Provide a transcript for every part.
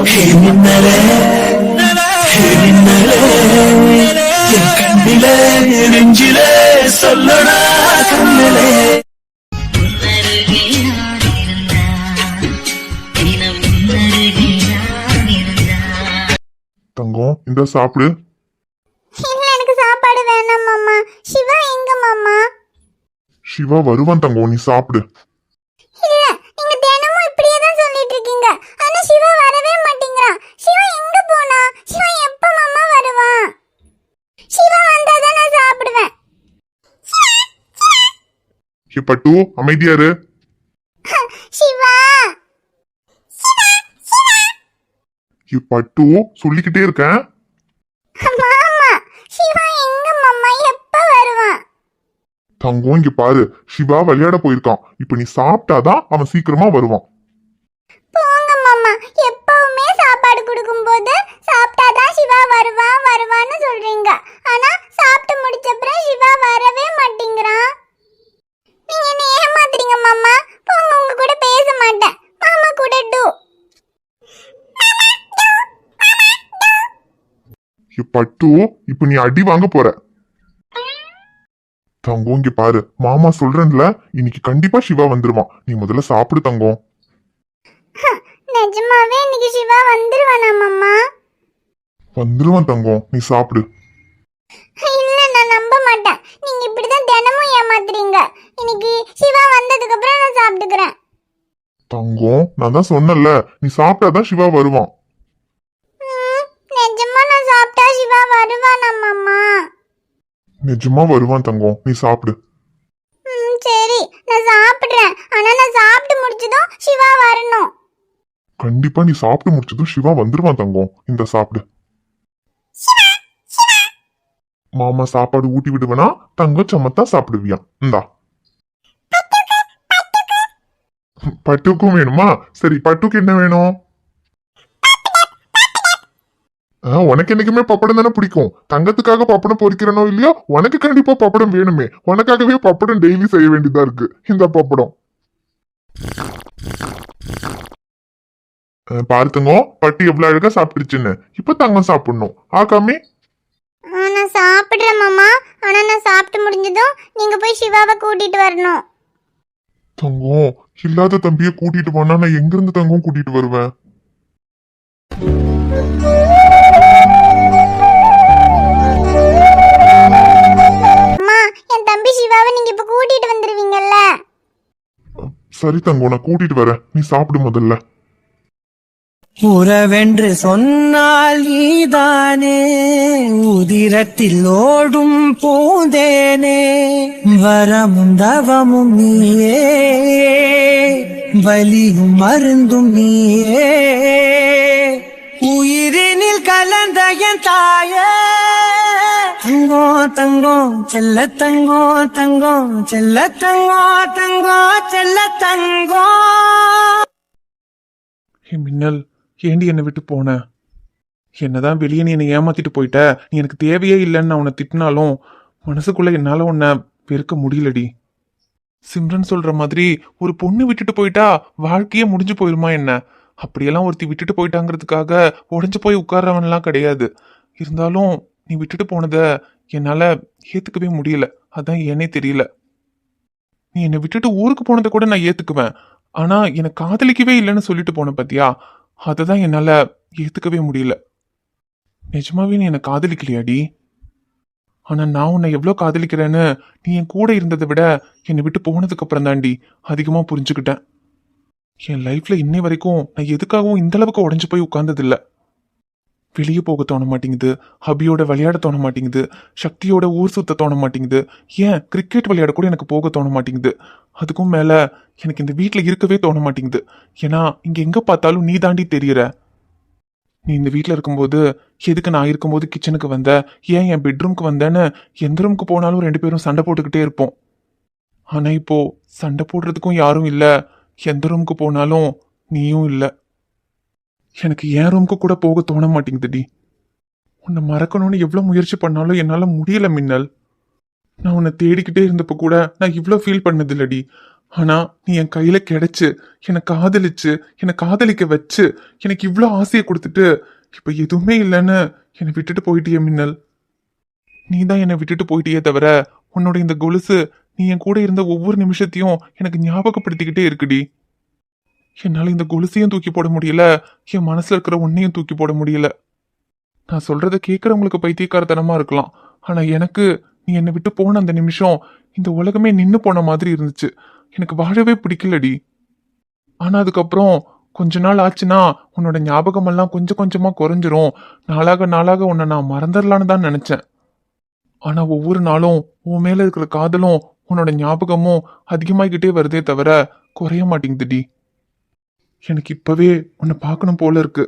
மின்னலே மின்னலே என் கண்ணிலே நெஞ்சிலே சொல்லடா கண்ணிலே. தங்கம் இந்த சாப்பிடு. இல்ல எனக்கு சாப்பாடு வேணாம் மாமா. சிவா எங்க மாமா? சிவா வருவான் தங்கம், நீ சாப்பிடு. இல்ல நீங்க தினமும் இப்படியே தான் சொல்லிட்டு இருக்கீங்க. ஆனா சிவா வரவே மாட்டேங்கிறான். சிவா எங்க போனா? சிவா எப்ப மாமா வருவான்? சிவா வந்தாதான் நான் சாப்பிடுவேன். ஏ பட்டு அமைதியா இரு. சிவா ஏ பட்டு சொல்லிக்கிட்டே இருக்கேன். மாமா சிவா எங்க மாமா எப்ப வருவான்? தங்கம் இங்க பாரு, சிவா விளையாட போயிருக்கான். இப்ப நீ சாப்பிட்டாதான் அவன் சீக்கிரமா வருவான். போங்க மாமா. எப்பவுமே சாப்பாடு கொடுக்கும்போது சாப்பிட்டாதான் சிவா வருவான் வருவான்னு சொல்றீங்க. ஆனா சாப்பிட்டு முடிச்சப்புறம் சிவா வரவே மாட்டேங்கிறான். நீங்க என்ன ஏமாத்துறீங்க மாமா. போங்க, உங்க கூட பேச மாட்டேன். மாமா கூட டூ. ஏ பட்டு இப்ப நீ அடி வாங்க போற. தங்கம் இங்க பாரு, மாமா சொல்றேன்ல, இன்னைக்கு கண்டிப்பா சிவா வந்துருவான். நீ முதல்ல சாப்பிடு தங்கம். நிஜமாவே இன்னைக்கு சிவா வந்துருவானா மாமா? வந்துருவான் தங்கம், நீ சாப்பிடு. இல்ல நான் நம்ப மாட்டேன். நீங்க இப்படிதான் தினமும் ஏமாத்துறீங்க. இன்னைக்கு சிவா வந்ததுக்கு அப்புறம் நான் சாப்பிட்டுக்கிறேன். தங்கம் நான் தான் சொன்னல, நீ சாப்பிட்டாதான் சிவா வருவான். நிஜமா நான் சாப்பிட்டா சிவா வருவானா மாமா? நிஜமா வருவான் தங்கம், நீ சாப்பிடு. சரி நான் சாப்பிடுறேன். ஆனா நான் சாப்பிட்டு முடிச்சதும் சிவா வரணும். கண்டிப்பா நீ சாப்பிட்டு முடிச்சதும் சிவா வந்துருவான் தங்கம். இந்த சாப்பிடு. மாமா சாப்பாடு ஊட்டி விடுவேனா தங்கம் சமத்தா சாப்பிடுவியா? இந்தா. பட்டுக்கும் வேணுமா? சரி பட்டுக்கு என்ன வேணும்? உனக்கு என்னைக்குமே பப்படம் தானே பிடிக்கும். தங்கத்துக்காக பப்படம் பொறிக்கிறனோ இல்லையோ, உனக்கு கண்டிப்பா பப்படம் வேணுமே. உனக்காகவே பப்படம் டெய்லி செய்ய வேண்டியதா இருக்கு. இந்த பப்படம் பாரு தங்கம், பட்டு எவ்வளவு அழகா சாப்பிட்டுருச்சுன்னு. இப்ப தங்கம் சாப்பிடணும். ஆகாமி நான் சாப்பிடுறேன் மாமா. ஆனா நான் சாப்பிட்டு முடிஞ்சதும் நீங்க போய் சிவாவை கூட்டிட்டு வரணும். தங்கம் இல்லாத தம்பிய கூட்டிட்டு போனா நான் எங்க இருந்து தங்கம் கூட்டிட்டு வருவேன்? அம்மா என் தம்பி சிவாவை நீங்க இப்ப கூட்டிட்டு வந்துருவீங்கல்ல? சரி தங்கம், நான் கூட்டிட்டு வரேன். நீ சாப்பிடு முதல்ல. உறவென்று சொன்னால் நீதானே, உதிரத்தில் ஓடும் பூந்தேனே, வரமும் தவமும் நீயே, வலியும் மருந்தும் நீயே, உயிரினில் கலந்த என் தாயே, தங்கம் தங்கம் செல்ல தங்கம் தங்கம் செல்ல தங்கம் தங்கம் செல்ல தங்கம். மின்னல், ஏண்டி என்னை விட்டு போன? என்னதான் வெளியே நீ என்னை ஏமாத்திட்டு போயிட்ட. நீ எனக்கு தேவையே இல்லைன்னு நான் உன்னை திட்டினாலும் மனசுக்குள்ள என்னால உன்னை வெறுக்க முடியலடி. சிம்ரன் சொல்ற மாதிரி ஒரு பொண்ணு விட்டுட்டு போயிட்டா வாழ்க்கையே முடிஞ்சு போயிருமா என்ன? அப்படியெல்லாம் ஒருத்தி விட்டுட்டு போயிட்டாங்கிறதுக்காக உடஞ்சு போய் உட்கார்றவன்லாம் கிடையாது. இருந்தாலும் நீ விட்டுட்டு போனத என்னால ஏத்துக்கவே முடியல. அதான் ஏனே தெரியல. நீ என்னை விட்டுட்டு ஊருக்கு போனதை கூட நான் ஏத்துக்குவேன். ஆனா என்னை காதலிக்கவே இல்லைன்னு சொல்லிட்டு போன பத்தியா, அததான் என்னால ஏத்துக்கவே முடியல. நிஜமாவே நீ என்னை காதலிக்கலையாடி? ஆனா நான் உன்னை எவ்வளவு காதலிக்கிறேன்னு நீ என் கூட இருந்ததை விட என்னை விட்டு போனதுக்கு அப்புறம் தாண்டி அதிகமா புரிஞ்சுக்கிட்டேன். என் லைஃப்ல இன்னை வரைக்கும் நான் எதுக்காகவும் இந்த அளவுக்கு உடஞ்சு போய் உட்கார்ந்தது இல்ல. வெளியே போக தோண மாட்டேங்குது, ஹபியோட விளையாட தோண மாட்டேங்குது, சக்தியோட ஊர் சுத்த தோண மாட்டேங்குது, ஏன் கிரிக்கெட் விளையாட கூட எனக்கு போக தோண மாட்டேங்குது. அதுக்கும் மேல எனக்கு இந்த வீட்டுல இருக்கவே தோண மாட்டேங்குது. ஏன்னா இங்க எங்க பார்த்தாலும் நீ தாண்டி தெரியற. நீ இந்த வீட்டுல இருக்கும்போது எதுக்கு நான் இருக்கும்போது கிச்சனுக்கு வந்த, ஏன் என் பெட்ரூம்க்கு வந்தேன்னு எந்த ரூமுக்கு போனாலும் ரெண்டு பேரும் சண்டை போட்டுக்கிட்டே இருப்போம். ஆனா இப்போ சண்டை போடுறதுக்கும் யாரும் இல்ல, எந்த ரூமுக்கு போனாலும் நீயும் இல்ல. எனக்கு என் ரூமுக்கு கூட போக தோண மாட்டேங்குதுடி. உன்னை மறக்கணும்னு எவ்வளவு முயற்சி பண்ணாலும் என்னால முடியல மின்னல். நான் உன்னை தேடிக்கிட்டே இருந்தப்ப கூட நான் இவ்வளோ ஃபீல் பண்ணது இல்லடி. ஆனா நீ என் கையில கிடைச்சு என்னை காதலிச்சு என்னை காதலிக்க வச்சு எனக்கு இவ்ளோ ஆசையை கொடுத்துட்டு இப்ப எதுவுமே இல்லைன்னு என்னை விட்டுட்டு போயிட்டியே மின்னல். நீ தான் என்னை விட்டுட்டு போயிட்டியே தவிர உன்னோட இந்த கொலுசு நீ என் கூட இருந்த ஒவ்வொரு நிமிஷத்தையும் எனக்கு ஞாபகப்படுத்திக்கிட்டே இருக்குடி. என்னால இந்த கொலுசையும் தூக்கி போட முடியல, என் மனசுல இருக்கிற உன்னையும் தூக்கி போட முடியல. நான் சொல்றத கேட்கறவங்களுக்கு பைத்தியக்காரத்தனமா இருக்கலாம், ஆனா எனக்கு நீ என்னை விட்டு போன அந்த நிமிஷம் இந்த உலகமே நின்னு போன மாதிரி இருந்துச்சு. எனக்கு வாழவே பிடிக்கலடி. ஆனா அதுக்கப்புறம் கொஞ்ச நாள் ஆச்சுன்னா உன்னோட ஞாபகம் எல்லாம் கொஞ்சம் கொஞ்சமா குறைஞ்சிரும், நாளாக நாளாக உன்னை நான் மறந்துடலான்னு தான் நினைச்சேன். ஆனா ஒவ்வொரு நாளும் உன் மேல இருக்கிற காதலும் உன்னோட ஞாபகமும் அதிகமாகிக்கிட்டே வருதே தவிர குறைய மாட்டேங்குதுடி. எனக்கு இப்பவே உன்னை பார்க்கணும் போல இருக்கு.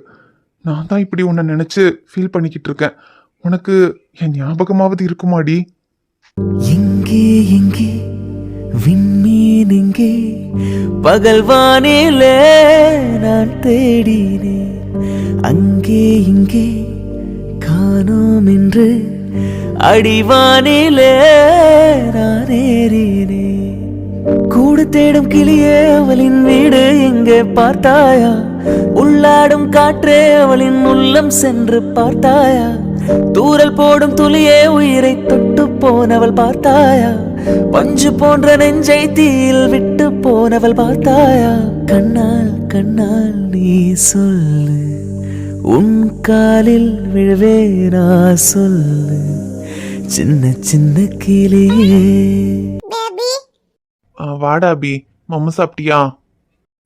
நான் தான் இப்படி உன்னை நினைச்சு ஃபீல் பண்ணிக்கிட்டு இருக்கேன். உனக்கு என் ஞாபகமாவது இருக்குமாடி? எங்கே எங்கே விண்மீன் எங்கே பகல் வானிலே நான் தேடினேன், அங்கே இங்கே காணோம் என்று அடிவானிலே நான் ஏறினேன். கூடு தேடும் கிளியே அவளின் வீடு எங்கே பார்த்தாயா, உள்ளாடும் காற்றே அவளின் உள்ளம் சென்று பார்த்தாயா, தூரல் போடும் துளியே உயிரை தொட்டு போனவள் பார்த்தாயா, பஞ்சு போன்ற நெஞ்சை தீயில் விட்டு போனவள் பார்த்தாயா. கண்ணால் கண்ணால் நீ சொல்லு, உன் காலில் விழுவேனா சொல்லு, சின்ன சின்ன கிளியே. பேபி வாடா அபி, மம்மு சாப்பிட்டியா?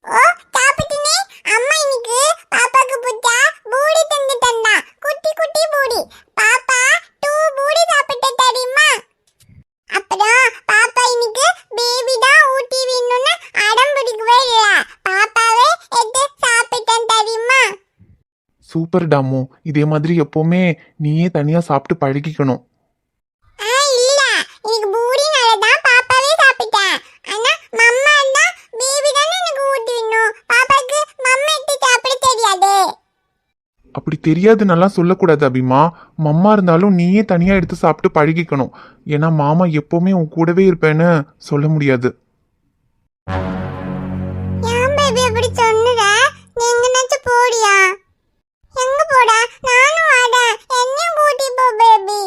ஓ சாப்பிட்டுனே. அம்மா இன்னைக்கு பாப்பாக்கு புத்தா பூடி தந்துட்டா, குட்டி குட்டி பூடி. பாப்பா 2 பூடி சாப்பிட்ட தெரியுமா? அப்புறம் பாப்பா இன்னைக்கு பேபி தான் ஊட்டி வேணும்னு அடம் பிடிக்கவே இல்ல, பாப்பாவே எடுத்து சாப்பிட்டேன் தெரியுமா? சூப்பர் டாமு, இதே மாதிரி எப்பவுமே நீயே தனியா சாப்பிட்டு பழகிக்கணும். இல்ல, இன்னைக்கு பூடினால தான் பாப்பாவே சாப்பிட்டேன். ஆனா மம்மா தான் பேபி தானே எனக்கு ஊட்டி வேணும், பாப்பாக்கு மம்மா எடுத்து சாப்பிட தெரியாதே. அப்படி தெரியாதுன்னெல்லாம் சொல்லக்கூடாது அபிமா. மம்மா இருந்தாலும் நீயே தனியா எடுத்து சாப்பிட்டு பழகிக்கணும். ஏன்னா மாமா எப்பவுமே உன் கூடவே இருப்பேன்னு சொல்ல முடியாது. ஏன் பேபி அப்படி சொன்னுற? நீ எங்கனாச்சும் போடியா? எங்க போடா? நானும் வரேன், என்னையும் கூட்டி போ பேபி.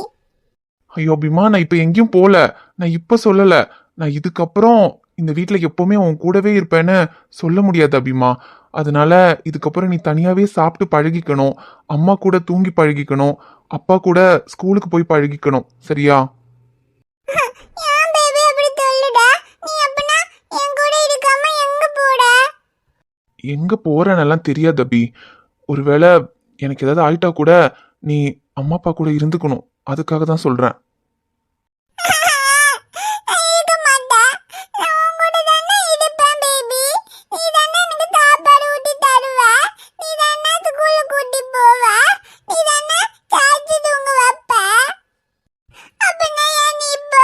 ஐயோ அபிமா, நான் இப்ப எங்கேயும் போல. நான் இப்ப சொல்லல. நான் இதுக்கப்புறம் இந்த வீட்ல எப்பவுமே உன் கூடவே இருப்பேன்னு சொல்ல முடியாது அபிமா. அதனால இதுக்கப்புறம் நீ தனியாவே சாப்பிட்டு பழகிக்கணும், அம்மா கூட தூங்கி பழகிக்கணும், அப்பா கூட ஸ்கூலுக்கு போய் பழகிக்கணும். சரியா? ஏன் பேபி அப்படி சொல்லுடா? நீ அப்பனா என் கூட இருக்காம எங்க போட? எங்க போறேன்னெல்லாம் தெரியாது அபி. ஒருவேளை எனக்கு ஏதாவது ஆயிட்டா கூட நீ அம்மா அப்பா கூட இருந்துக்கணும். அதுக்காக தான் சொல்றேன். இருக்க மாட்டேன், நான் உன் கூட தானே இருப்பேன் பேபி. நீ தானே எனக்கு சாப்பாடு ஊட்டி தருவ, நீ தானே ஸ்கூல்ல கூட்டி போவ, நீ தானே சாய்ச்சி தூங்க வைப்ப. அப்பனா ஏன் நீ இப்போ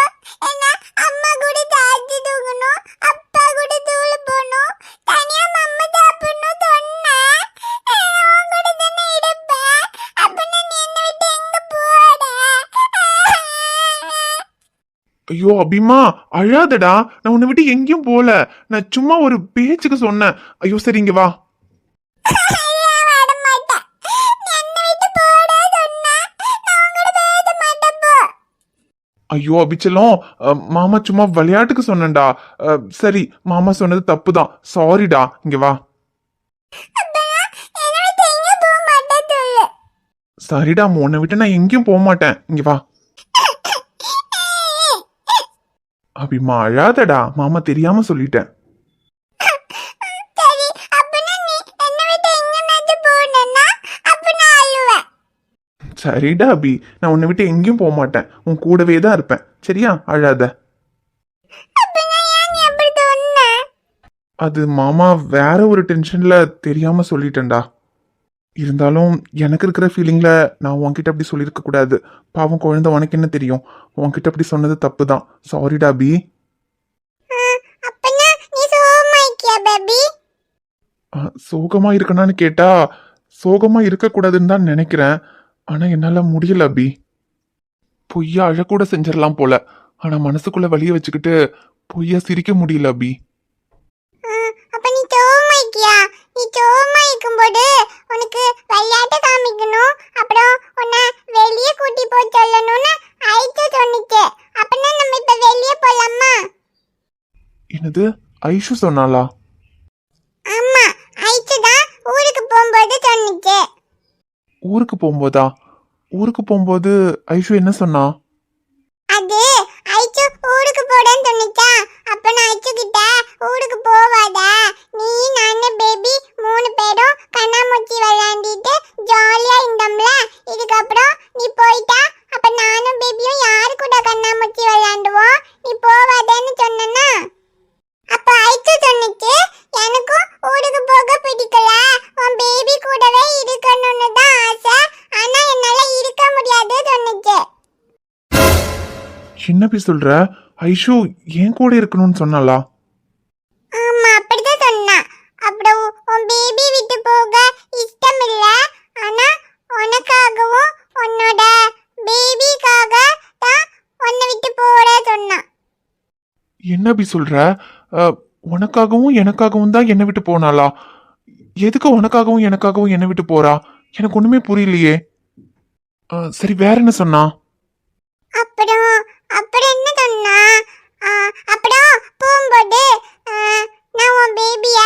என்ன அம்மா கூட சாய்ச்சி தூங்கணும், அப்பா கூட தூள் போகணும், தனியா மம்மா சாப்பிடணும் சொன்ன? உன் கூட தானே இருப்பேன், அப்பனா நீ என்னை விட்டு எங்க போற? ஐயோ அபிமா, அழாதடா. நான் உன்னை விட்டு எங்கேயும் போல. நான் சும்மா ஒரு பேச்சுக்கு சொன்னேன். ஐயோ சரி, இங்க வா. ஐயோ அபிச்சலம், மாமா சும்மா விளையாட்டுக்கு சொன்னேன்டா. சரி, மாமா சொன்னது தப்புதான். சாரிடா. இங்க வா. சரிடா, உன்னை விட்டு நான் எங்கேயும் போக மாட்டேன். இங்க வா. அபிமா அழாதடா, மாமா தெரியாம சொல்லிட்டேன். சரிடா அபி, நான் உன்னை விட்டு எங்கேயும் போக மாட்டேன். உன் கூடவே தான் இருப்பேன். சரியா? அழாத. அது மாமா வேற ஒரு டென்ஷன்ல தெரியாம சொல்லிட்டேன்டா. இருந்தாலும் எனக்கு இருக்கிற ஃபீலிங்ல நான் உன்கிட்ட அப்படி சொல்லியிருக்க கூடாது. பாவம் குழந்தை, உனக்கு என்ன தெரியும்? உன்கிட்ட அப்படி சொன்னது தப்பு தான். சாரிடா அபி. சோகமா இருக்கனான்னு கேட்டா சோகமா இருக்கக்கூடாதுன்னு தான் நினைக்கிறேன். ஆனா என்னால முடியல அபி. பொய்யா அழக்கூட செஞ்சிடலாம் போல. ஆனா மனசுக்குள்ள வலிய வச்சுக்கிட்டு பொய்யா சிரிக்க முடியல அபி. ஐஷு சொன்னாளா? ஆமா, ஐச்சு தான் ஊருக்கு போகும்போது சொன்னிச்சு. ஊருக்கு போகும்போதா? ஊருக்கு போகும்போது ஐஷு என்ன சொன்னா? அது ஐச்சு ஊருக்கு போறேன்னு சொன்னிச்சா. அப்ப நான் ஐச்சு கிட்ட ஊருக்கு போவாத, நீ நானு பேபி 3 பேரும் கண்ணாமூச்சி விளையாண்டிட்டு ஜாலியா இருந்தோம்ல, இதுக்கப்புறம் நீ போயிட்டா அப்ப நானும் பேபியும் யாரு கூட கண்ணாமூச்சி விளையாண்டுவோம், நீ போவாதேன்னு சொன்னனா. அப்ப ஐச்சு சொன்னிச்சு, எனக்கும் ஊருக்கு போக பிடிக்கல, உன் பேபி கூடவே இருக்கணும்னு தான் ஆசை, ஆனா என்னால இருக்க முடியாது சொன்னிச்சு. என்ன போய் சொல்ற? ஐஷு என் கூட இருக்கணும்னு சொன்னாளா? ஆமா, அப்படிதான் சொன்னா. அப்புறம் உன் பேபி விட்டு போக இஷ்டம் இல்ல, ஆனா உனக்காகவும் உன்னோட பேபிக்காக தான் உன்னை விட்டு போற சொன்னா. என்ன போய் சொல்ற? உனக்காகவும் எனக்காகவும் தான் என்னை விட்டு போனாளா? எதுக்கு உனக்காகவும் எனக்காகவும் என்னை விட்டு போறா? எனக்கு ஒண்ணுமே புரியலையே. சரி, வேற என்ன சொன்னா? அப்புறம் அப்புறம் என்ன சொன்னா, அப்புறம் போகும்போது நான் உன் பேபிய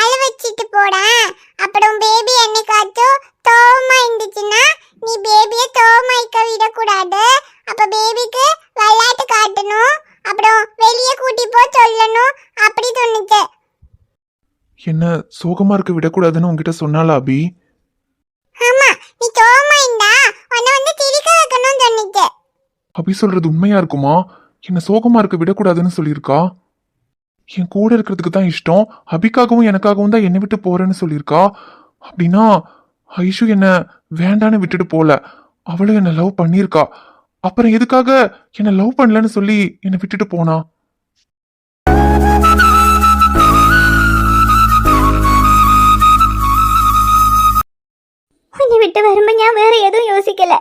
அழ வச்சிட்டு போறேன், அப்புறம் பேபி என்னைக்காச்சும் தோமா இருந்துச்சுன்னா நீ பேபிய தோமாய்க்க விடக்கூடாது, அப்ப பேபிக்கு விளையாட்டு காட்டணும், அப்புறம் வெளியே கூட்டி போ சொல்லணும், அப்படி சொன்னிச்சு. என்ன சோகமா இருக்க விடக்கூடாதுன்னு உங்ககிட்ட சொன்னாளா அபி? ஆமா, நீ தோமா இருந்தா உன்னை வந்து சிரிக்க வைக்கணும்னு சொன்னிச்சு. அபி சொல்றது உண்மையா இருக்குமா? என்ன சோகமா இருக்க விடக்கூடாதுன்னு சொல்லியிருக்கா? என் கூட இருக்கிறதுக்கு தான் இஷ்டம், அபிக்காகவும் எனக்காகவும் தான் என்னை விட்டு போறேன்னு சொல்லியிருக்கா. அப்படின்னா ஐஷு என்ன வேண்டான்னு விட்டுட்டு போல, அவளும் என்ன லவ் பண்ணியிருக்கா. அப்புறம் எதுக்காக என்ன லவ் பண்ணலன்னு சொல்லி என்னை விட்டுட்டு போனா? உன்னை விட்டு வரும்போது நான் வேற எதுவும் யோசிக்கல.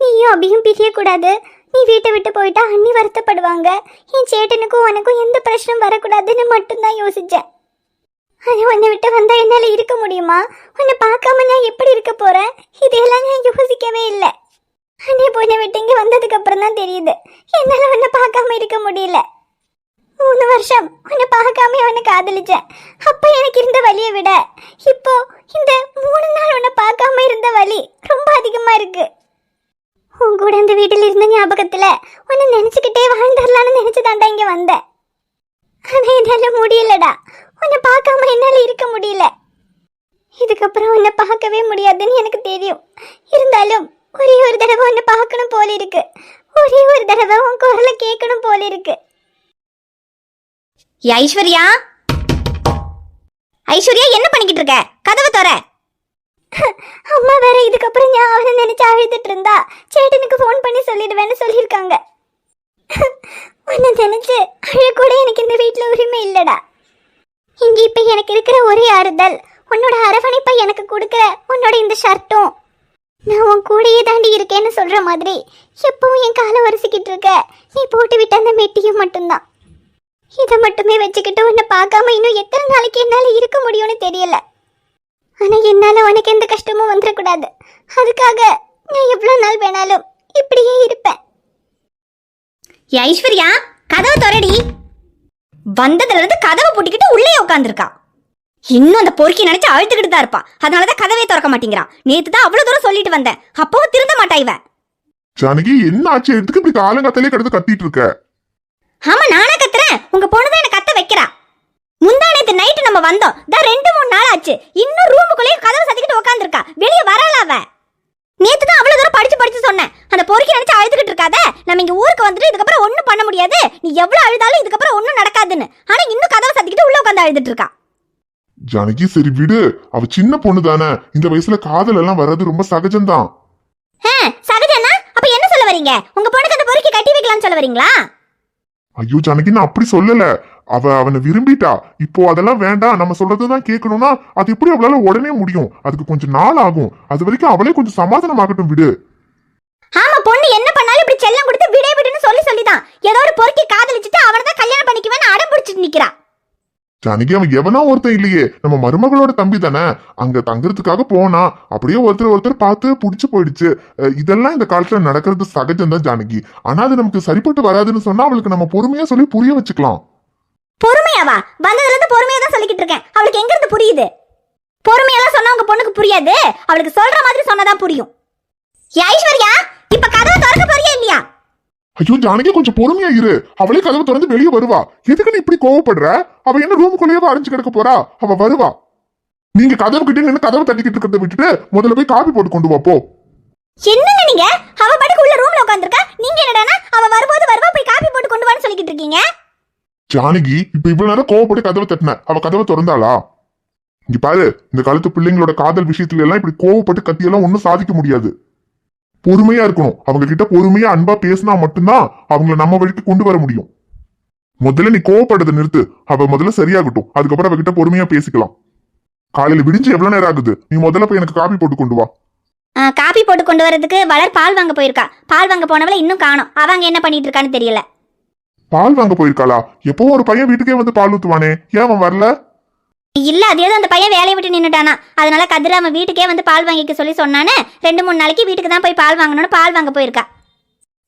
நீயும் அபியும் பிரியக்கூடாது, நீ வீட்டை விட்டு போயிட்டா அண்ணி வருத்தப்படுவாங்க, என் சேட்டனுக்கும் உனக்கும் எந்த பிரச்சனையும் வரக்கூடாதுன்னு மட்டும்தான் யோசிச்சேன். ஆனால் உன்னை விட்டு வந்தா என்னால இருக்க முடியுமா? உன்னை பார்க்காம நான் எப்படி இருக்க போறேன்? இதையெல்லாம் நான் யோசிக்கவே இல்லை. அண்ணே பொண்ணை விட்டு இங்கே வந்ததுக்கு அப்புறம் தான் தெரியுது என்னால உன்னை பார்க்காம இருக்க முடியல. 3 வருஷம் உன்னை பார்க்காம உன்னை காதலிச்சேன், அப்ப எனக்கு இருந்த வலியை விட இப்போ இந்த 3 நாள் உன்னை பார்க்காம இருந்த வலி ரொம்ப அதிகமா இருக்கு. உன் கூட இந்த வீட்டில் இருந்த ஞாபகத்துல உன்னை நினைச்சுக்கிட்டே வாழ்ந்துடலான்னு நினைச்சுதாண்டா இங்க வந்தேன். ஆனா என்னால முடியலடா, உன்னை பார்க்காம என்னால இருக்க முடியல. இதுக்கப்புறம் உன்னை பார்க்கவே முடியாதுன்னு எனக்கு தெரியும். இருந்தாலும் ஒரே ஒரு தடவை உன்னை பார்க்கணும் போல இருக்கு, ஒரே ஒரு தடவை உன் குரலை கேட்கணும் போல இருக்கு. ஐஸ்வர்யா, ஐஸ்வர்யா என்ன பண்ணிக்கிட்டு இருக்க? கதவு தர. அம்மா வேற இதுக்கப்புறம் நான் அவனை நினைச்சு அழுதுட்டு இருந்தா சேட்டனுக்கு ஃபோன் பண்ணி சொல்லிடுவேன்னு சொல்லியிருக்காங்க. உன்னை நினைச்சு அழ கூட எனக்கு இந்த வீட்டுல உரிமை இல்லடா. இங்க இப்ப எனக்கு இருக்கிற ஒரே ஆறுதல் உன்னோட அரவணைப்பை எனக்கு கொடுக்குற உன்னோட இந்த ஷர்ட்டும், நான் உன் கூடையே தாண்டி இருக்கேன்னு சொல்ற மாதிரி எப்பவும் என் காலை வரிசிக்கிட்டு இருக்க நீ போட்டு விட்ட அந்த மெட்டியும் மட்டும்தான். இதை மட்டுமே வச்சுக்கிட்டு உன்னை பார்க்காம இன்னும் எத்தனை நாளைக்கு என்னால இருக்க முடியும்னு தெரியல. ஆனா என்னால உனக்கு எந்த கஷ்டமும் வந்துடக்கூடாது, அதுக்காக நான் எவ்வளவு நாள் வேணாலும் இப்படியே இருப்பேன். ஐஸ்வர்யா, கதவு திறடி. வந்ததுல இருந்து கதவை பூட்டிக்கிட்டு உள்ளே உட்காந்துருக்கா. இன்னும் அந்த பொறுக்கி நினைச்சு அழுத்துக்கிட்டு தான் இருப்பா. அதனாலதான் கதவே திறக்க மாட்டேங்கிறான். நேத்து தான் அவ்வளவு தூரம் சொல்லிட்டு வந்தேன், அப்பவும் திருந்த மாட்டா இவ. ஜானகி, என்ன ஆச்சு? எதுக்கு இப்படி காலங்காத்தாலே கிடந்து கத்திட்டு இருக்க? ஆமா, நானே கத்துறேன், உங்க பொண்ணுதான் என்ன கத்த வைக்கிறா. முந்தா நேத்து நைட்டு நம்ம வந்தோம், தான் 2-3 நாள் ஆச்சு. இன்னும் ரூமுக்குள்ளேயே கதவை சத்திக்கிட்டு உட்காந்துருக்கா. வெளியே வரல அவ. நேத்து தான் அவ்வளவு தூரம் படிச்சு சொன்னேன், அந்த பொறுக்கி நினைச்சு அழுதுகிட்டு இருக்காத, நம்ம இங்க ஊருக்கு வந்துட்டு இதுக்கப்புறம் ஒண்ணும் பண்ண முடியாது, நீ எவ்வளவு அழுதாலும் இதுக்கப்புறம் ஒண்ணும் நடக்காதுன்னு. ஆனா இன்னும் கதவை சத்திக்கிட்டு உள்ள உட்காந்து அழுதுட்டு இருக்கா. ஜானகி, சரி விடு, அவ சின்ன பொண்ணு தானே, இந்த வயசுல காதல் எல்லாம் வர்றது ரொம்ப சகஜம்தான். சகஜனா? அப்ப என்ன சொல்ல வரீங்க? உங்க பொண்ணுக்கு அந்த பொறுக்கி கட்டி வைக்கலாம்னு சொல்ல வரீங்களா? ஐயோ ஜானகி, நான் அப்படி சொல்லல. அவனை விரும்பிட்டா. இப்போ அதெல்லாம் வேண்டாம், நம்ம சொல்றதுதான் கேட்கணும்னா அது எப்படி அவளால உடனே முடியும்? அதுக்கு கொஞ்சம் நாள் ஆகும். அது வரைக்கும் அவளே கொஞ்சம் சமாதானமாகட்டும், விடு. ஆமா, பொண்ணு என்ன பண்ணாலும் இப்படி செல்லம் கொடுத்து விடே விடுன்னு சொல்லிதான் ஏதோ ஒரு பொறுக்கி காதலிச்சுட்டு அவனை தான் கல்யாணம் பண்ணிக்குவேன்னு அடம் பிடிச்சிட்டு நிக்கிறா. ஜானகி, அவன் எவனா ஒருத்தன் இல்லையே, நம்ம மருமகளோட தம்பி தானே. அங்க தங்குறதுக்காக போனா, அப்படியே ஒருத்தர் பார்த்து புடிச்சு போயிடுச்சு. இதெல்லாம் இந்த காலத்துல நடக்கிறது சகஜம் தான் ஜானகி. ஆனா அது நமக்கு சரிப்பட்டு வராதுன்னு சொன்னா அவளுக்கு நம்ம பொறுமையா சொல்லி புரிய வச்சுக்கலாம். பொறுமையாவா? வந்ததுல இருந்து பொறுமையா தான் சொல்லிக்கிட்டு இருக்கேன். அவளுக்கு எங்க இருந்து புரியுது? பொறுமையெல்லாம் சொன்னா உங்க பொண்ணுக்கு புரியாது. அவளுக்கு சொல்ற மாதிரி சொன்னதான் புரியும். ஐஸ்வர்யா, இப்ப கதவை திறக்க போறியா இல்லையா? ஐயோ ஜானகி, கொஞ்சம் பொறுமையா இரு. அவளே கதவை திறந்து வெளியே வருவா. எதுக்கு நீ இப்படி கோவப்படுற? அவ என்ன ரூமுக்குள்ளேயே அரைஞ்சு கிடக்க போறா? அவ வருவா. நீங்க கதவு கிட்ட நின்று கதவை தட்டிக்கிட்டு இருக்கிறத விட்டுட்டு முதல்ல போய் காபி போட்டு கொண்டு வா போ. என்னங்க நீங்க? அவ பாட்டுக்கு உள்ள ரூம்ல உட்கார்ந்திருக்கா. நீங்க என்னடானா அவ வரும்போது வருவா போய் காபி போட்டு கொண்டு வான்னு சொல்லிக்கிட்டு இருக்கீங்க. ஜானகி, இப்ப இவ்வளவு நேரம் கோவப்பட்டு கதவை தட்டின, அவ கதவை திறந்தாளா? இங்க பாரு, இந்த காலத்து பிள்ளைங்களோட காதல் விஷயத்துல எல்லாம் இப்படி கோவப்பட்டு கத்தியெல்லாம் ஒன்னும் சாதிக்க முடியாது. பொறுமையா இருக்கணும். அவங்க கிட்ட பொறுமையா அன்பா பேசினா மட்டும்தான் அவங்கள நம்ம வழிக்கு கொண்டு வர முடியும். முதல்ல நீ கோவப்படுறதை நிறுத்து. அவ முதல்ல சரியாகட்டும், அதுக்கப்புறம் அவகிட்ட பொறுமையா பேசிக்கலாம். காலையில விடிஞ்சு எவ்வளவு நேரம் ஆகுது? நீ முதல்ல போய் எனக்கு காபி போட்டு கொண்டு வா. காபி போட்டு கொண்டு வரதுக்கு வளர் பால் வாங்க போயிருக்கா. பால் வாங்க போனவள இன்னும் காணோம். அவங்க என்ன பண்ணிட்டு இருக்கான்னு தெரியல. பால் வாங்க போயிருக்காளா? எப்பவும் ஒரு பையன் வீட்டுக்கே வந்து பால் ஊத்துவானே, ஏன் அவன் வரல? இல்ல, அது ஏதோ அந்த பையன் வேலையை விட்டு நின்னுட்டானா. அதனால கதிர அவன் வீட்டுக்கே வந்து பால் வாங்கிக்க சொல்லி சொன்னானே. 2-3 நாளைக்கு வீட்டுக்கு தான் போய் பால் வாங்கணும்னு பால் வாங்க போயிருக்கா.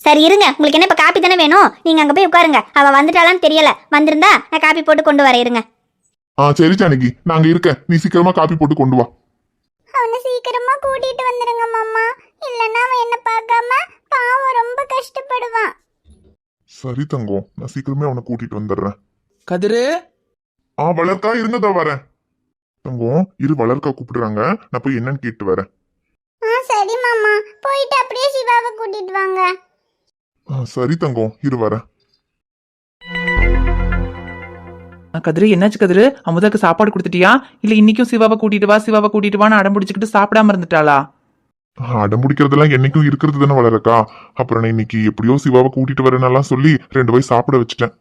சரி இருங்க, உங்களுக்கு என்ன இப்ப காப்பி தானே வேணும்? நீங்க அங்க போய் உட்காருங்க. அவ வந்துட்டாளான்னு தெரியல. வந்திருந்தா நான் காப்பி போட்டு கொண்டு வரேன். இருங்க. சரி ஜானகி, நாங்க இருக்கேன். நீ சீக்கிரமா காப்பி போட்டு கொண்டு வா. அவனை சீக்கிரமா கூட்டிட்டு வந்துருங்க மாமா. இல்லன்னா அவன் என்ன பார்க்காம பாவம் ரொம்ப கஷ்டப்படுவான். சரி தங்கம், நான் சீக்கிரமே அவனை கூட்டிட்டு வந்துடுறேன். கதிரு, வளர்க்கா, இருங்கதா வரேன். தங்கம் இரு, வளர்க்கா கூப்பிடுறாங்க, நான் போய் என்னன்னு கேட்டு வரேன். சரி மாமா, போயிட்டு அப்படியே சிவாவை கூட்டிட்டு வாங்க. சரி தங்கம், இரு வரேன். கதிரு என்னாச்சு கதிரு? அமுதாக்கு சாப்பாடு கொடுத்துட்டியா? இல்ல இன்னைக்கும் சிவாவை கூட்டிட்டு வா சிவாவை கூட்டிட்டு வான்னு அடம் பிடிச்சிக்கிட்டு சாப்பிடாம இருந்துட்டாளா? அடம்பிடிக்கிறதெல்லாம் என்னைக்கும் இருக்கிறது தானே வளரக்கா. அப்புறம் நான் இன்னைக்கு எப்படியோ சிவாவை கூட்டிட்டு வரேன்னெல்லாம் சொல்லி 2 வயசு சாப்பிட வச்சுட்டேன்.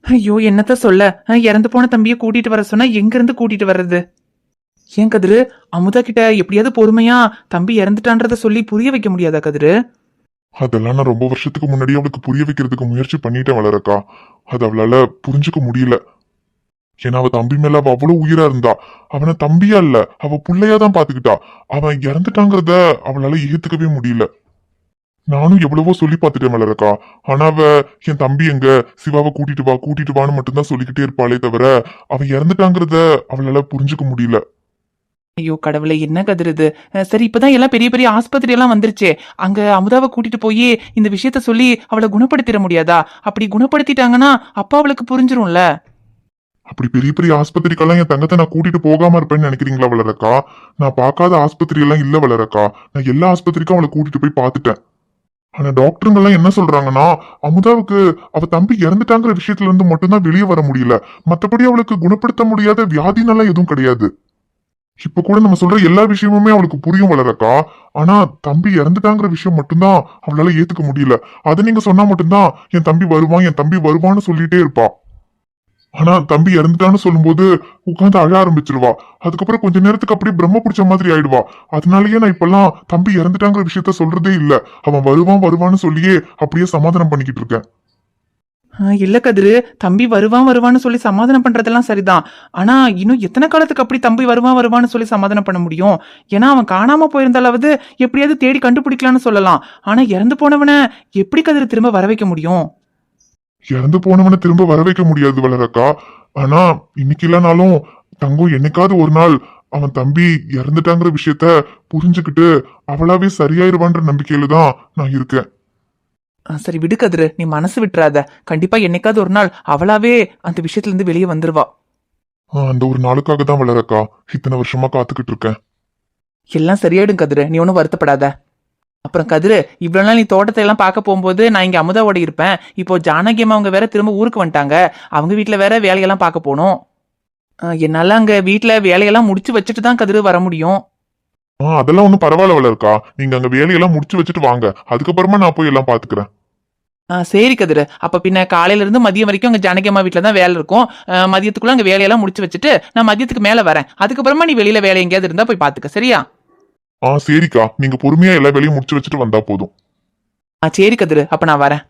ஐயோ என்னத்த சொல்ல, இறந்து போன தம்பியை கூட்டிட்டு வர சொன்னா எங்க இருந்து கூட்டிட்டு வர்றது? ஏன் கதிரு, அமுதா கிட்ட எப்படியாவது பொறுமையா தம்பி இறந்துட்டான்றத சொல்லி புரிய வைக்க முடியாதா கதிரு? அதெல்லாம் நான் ரொம்ப வருஷத்துக்கு முன்னாடி அவளுக்கு புரிய வைக்கிறதுக்கு முயற்சி பண்ணிட்டேன் வளரக்கா. அது அவளால புரிஞ்சுக்க முடியல. ஏன்னா அவ தம்பி மேல அவ அவ்வளவு உயிரா இருந்தா. அவனை தம்பியா இல்ல, அவ புள்ளையா தான் பாத்துக்கிட்டா. அவன் இறந்துட்டாங்கிறத அவளால ஏத்துக்கவே முடியல. நானும் எவ்வளவோ சொல்லி பார்த்துட்டேன் வளரக்கா. ஆனா அவ என் தம்பி எங்க, சிவாவை கூட்டிட்டு வான்னு மட்டும்தான் சொல்லிக்கிட்டே இருப்பாளே தவிர அவன் இறந்துட்டாங்கிறத அவளால புரிஞ்சுக்க முடியல. ஐயோ கடவுளை, என்ன கதிரு இது? சரி, இப்பதான் எல்லாம் பெரிய பெரிய ஆஸ்பத்திரி எல்லாம் வந்துருச்சே. அங்க அமுதாவை கூட்டிட்டு போய் இந்த விஷயத்த சொல்லி அவளை குணப்படுத்திட முடியாதா? அப்படி குணப்படுத்திட்டாங்கன்னா அப்பா அவளுக்கு புரிஞ்சிரும்ல. அப்படி பெரிய பெரிய ஆஸ்பத்திரிக்கெல்லாம் என் தங்கத்தை நான் கூட்டிட்டு போகாம இருப்பேன்னு நினைக்கிறீங்களா வளரக்கா? நான் பார்க்காத ஆஸ்பத்திரி எல்லாம் இல்ல வளரக்கா. நான் எல்லா ஆஸ்பத்திரிக்கும் அவளை கூட்டிட்டு போய் பார்த்துட்டேன். ஆனா டாக்டருங்க எல்லாம் என்ன சொல்றாங்கன்னா, அமுதாவுக்கு அவ தம்பி இறந்துட்டாங்கிற விஷயத்துல இருந்து மட்டும்தான் வெளியே வர முடியல. மத்தபடி அவளுக்கு குணப்படுத்த முடியாத வியாதினெல்லாம் எதுவும் கிடையாது. இப்ப கூட நம்ம சொல்ற எல்லா விஷயமுமே அவளுக்கு புரியும் வளரக்கா. ஆனா தம்பி இறந்துட்டாங்கிற விஷயம் மட்டும்தான் அவளால ஏத்துக்க முடியல. அதை நீங்க சொன்னா மட்டும்தான் என் தம்பி வருவான்னு சொல்லிட்டே இருப்பா. ஆனா தம்பி இறந்துட்டான்னு சொல்லும்போது உட்காந்து அழ ஆரம்பிச்சிருவா. அதுக்கப்புறம் கொஞ்ச நேரத்துக்கு அப்படியே பிரம்ம பிடிச்ச மாதிரி ஆயிடுவா. அதனாலயே நான் இப்பெல்லாம் தம்பி இறந்துட்டாங்கிற விஷயத்த சொல்றதே இல்ல. அவன் வருவான்னு சொல்லியே அப்படியே சமாதானம் பண்ணிக்கிட்டு இருக்கேன். இல்ல கதிரு, தம்பி வருவான்னு சொல்லி சமாதானம் பண்றதெல்லாம் சரிதான். ஆனா இன்னும் எத்தனை காலத்துக்கு அப்படி தம்பி வருவான்னு சொல்லி சமாதானம் பண்ண முடியும்? ஏன்னா அவன் காணாம போயிருந்தாலாவது எப்படியாவது தேடி கண்டுபிடிக்கலாம்னு சொல்லலாம். ஆனா இறந்து போனவனை எப்படி கதிரு திரும்ப வர வைக்க முடியும்? இறந்து போனவனை திரும்ப வர வைக்க முடியாது வளரக்கா. ஆனா இன்னைக்கு இல்லைனாலும் தங்கம் என்னைக்காவது ஒரு நாள் அவன் தம்பி இறந்துட்டாங்கிற விஷயத்த புரிஞ்சுக்கிட்டு அவளாவே சரியாயிருவான்ற நம்பிக்கையில தான் நான் இருக்கேன். சரி விடு கதிரு, நீ மனசு விட்டுறாத. கண்டிப்பா என்னைக்காவது ஒரு நாள் அவளாவே அந்த விஷயத்துல இருந்து வெளியே வந்துருவா. அந்த ஒரு நாளுக்காக தான் வளரக்கா இத்தனை வருஷமா காத்துக்கிட்டு இருக்கேன். எல்லாம் சரியாயிடும் கதிரு, நீ ஒன்னும் வருத்தப்படாத. அப்புறம் கதிரு, இவ்வளவு நாள் நீ தோட்டத்தை எல்லாம் பார்க்க போகும்போது நான் இங்க அமுதாவோட இருப்பேன். இப்போ ஜானகி அம்மா அவங்க வேற திரும்ப ஊருக்கு வந்துட்டாங்க. அவங்க வீட்டுல வேற வேலையெல்லாம் பார்க்க போகணும். என்னால அங்க வீட்டுல வேலையெல்லாம் முடிச்சு வச்சுட்டு தான் கதிரு வர முடியும். அதெல்லாம் ஒன்றும் பரவாயில்ல வளரக்கா. நீங்க அங்க வேலையெல்லாம் முடிச்சு வச்சுட்டு வாங்க, அதுக்கப்புறமா நான் போய் எல்லாம் பாத்துக்கிறேன். சரி கதிரு, அப்ப பின்ன காலையில இருந்து மதியம் வரைக்கும் அங்க ஜானகி அம்மா வீட்டுல தான் வேலை இருக்கும். மதியத்துக்குள்ள அங்க வேலையெல்லாம் முடிச்சு வச்சுட்டு நான் மதியத்துக்கு மேல வரேன். அதுக்கப்புறமா நீ வெளியில வேலை எங்கேயாவது இருந்தா போய் பாத்துக்க, சரியா? சரிக்கா, நீங்க பொறுமையா எல்லா வேலையும் முடிச்சு வச்சுட்டு வந்தா போதும். சரி கதிரு, அப்ப நான் வரேன்.